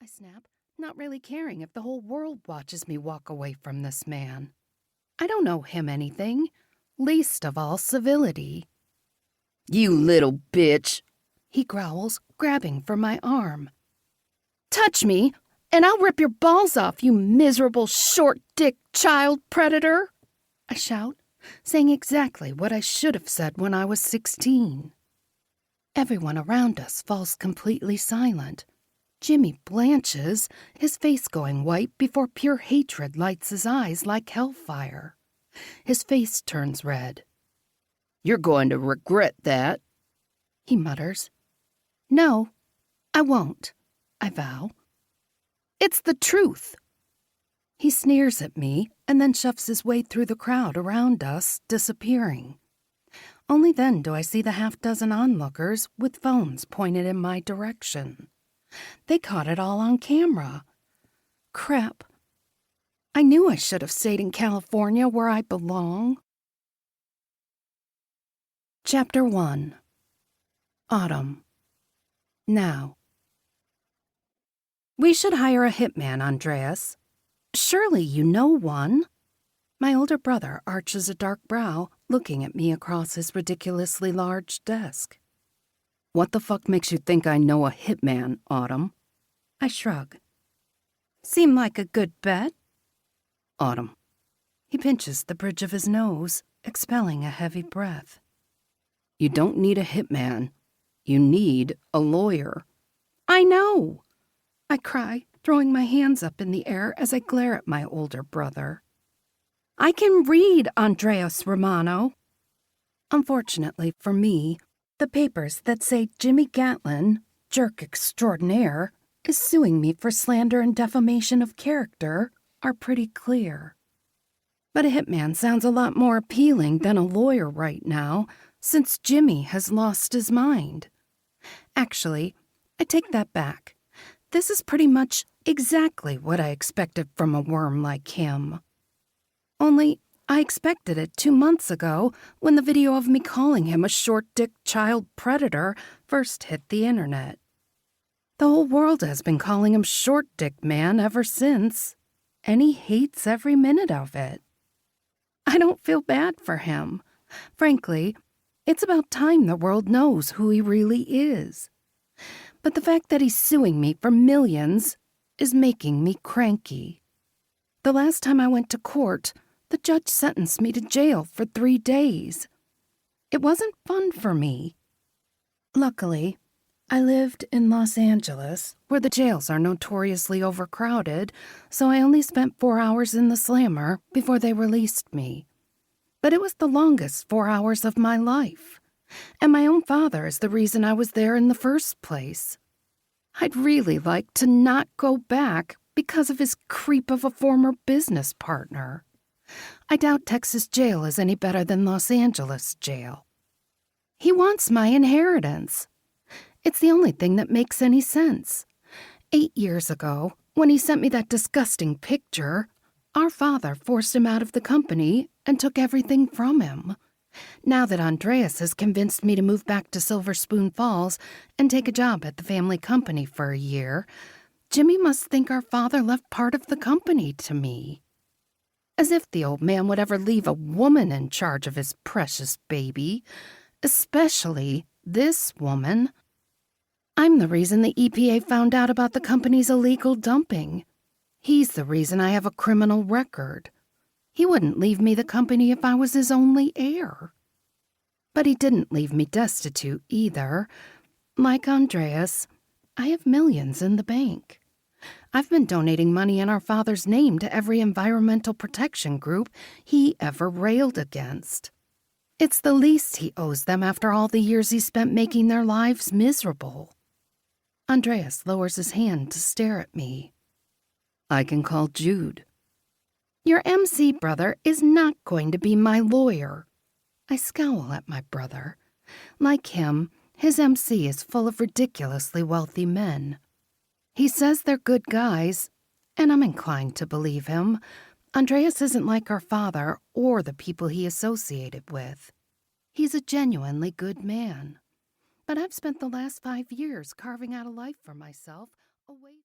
I snap, not really caring if the whole world watches me walk away from this man. I don't owe him anything, least of all civility. You little bitch, he growls, grabbing for my arm. Touch me, and I'll rip your balls off, you miserable short-dick child predator, I shout, saying exactly what I should have said when I was 16. Everyone around us falls completely silent. Jimmy blanches, his face going white before pure hatred lights his eyes like hellfire. His face turns red. You're going to regret that, he mutters. No, I won't, I vow. It's the truth. He sneers at me and then shoves his way through the crowd around us, disappearing. Only then do I see the half-dozen onlookers with phones pointed in my direction. They caught it all on camera. Crap. I knew I should have stayed in California where I belong. Chapter 1. Autumn. Now. We should hire a hitman, Andreas. Surely you know one. My older brother arches a dark brow, looking at me across his ridiculously large desk. What the fuck makes you think I know a hitman, Autumn? I shrug. Seem like a good bet? Autumn. He pinches the bridge of his nose, expelling a heavy breath. You don't need a hitman. You need a lawyer. I know, I cry, throwing my hands up in the air as I glare at my older brother. I can read, Andreas Romano. Unfortunately for me, the papers that say Jimmy Gatlin, jerk extraordinaire, is suing me for slander and defamation of character are pretty clear. But a hitman sounds a lot more appealing than a lawyer right now, since Jimmy has lost his mind. Actually, I take that back. This is pretty much exactly what I expected from a worm like him. Only I expected it 2 months ago when the video of me calling him a short-dick child predator first hit the internet. The whole world has been calling him short-dick man ever since, and he hates every minute of it. I don't feel bad for him. Frankly, it's about time the world knows who he really is. But the fact that he's suing me for millions is making me cranky. The last time I went to court, the judge sentenced me to jail for 3 days. It wasn't fun for me. Luckily, I lived in Los Angeles, where the jails are notoriously overcrowded, so I only spent 4 hours in the slammer before they released me. But it was the longest 4 hours of my life, and my own father is the reason I was there in the first place. I'd really like to not go back because of his creep of a former business partner. I doubt Texas jail is any better than Los Angeles jail. He wants my inheritance. It's the only thing that makes any sense. 8 years ago, when he sent me that disgusting picture, our father forced him out of the company and took everything from him. Now that Andreas has convinced me to move back to Silver Spoon Falls and take a job at the family company for a year, Jimmy must think our father left part of the company to me. As if the old man would ever leave a woman in charge of his precious baby, especially this woman. I'm the reason the EPA found out about the company's illegal dumping. He's the reason I have a criminal record. He wouldn't leave me the company if I was his only heir. But he didn't leave me destitute either. Like Andreas, I have millions in the bank. I've been donating money in our father's name to every environmental protection group he ever railed against. It's the least he owes them after all the years he spent making their lives miserable. Andreas lowers his hand to stare at me. I can call Jude. Your MC brother is not going to be my lawyer. I scowl at my brother. Like him, his MC is full of ridiculously wealthy men. He says they're good guys, and I'm inclined to believe him. Andreas isn't like our father or the people he associated with. He's a genuinely good man. But I've spent the last 5 years carving out a life for myself away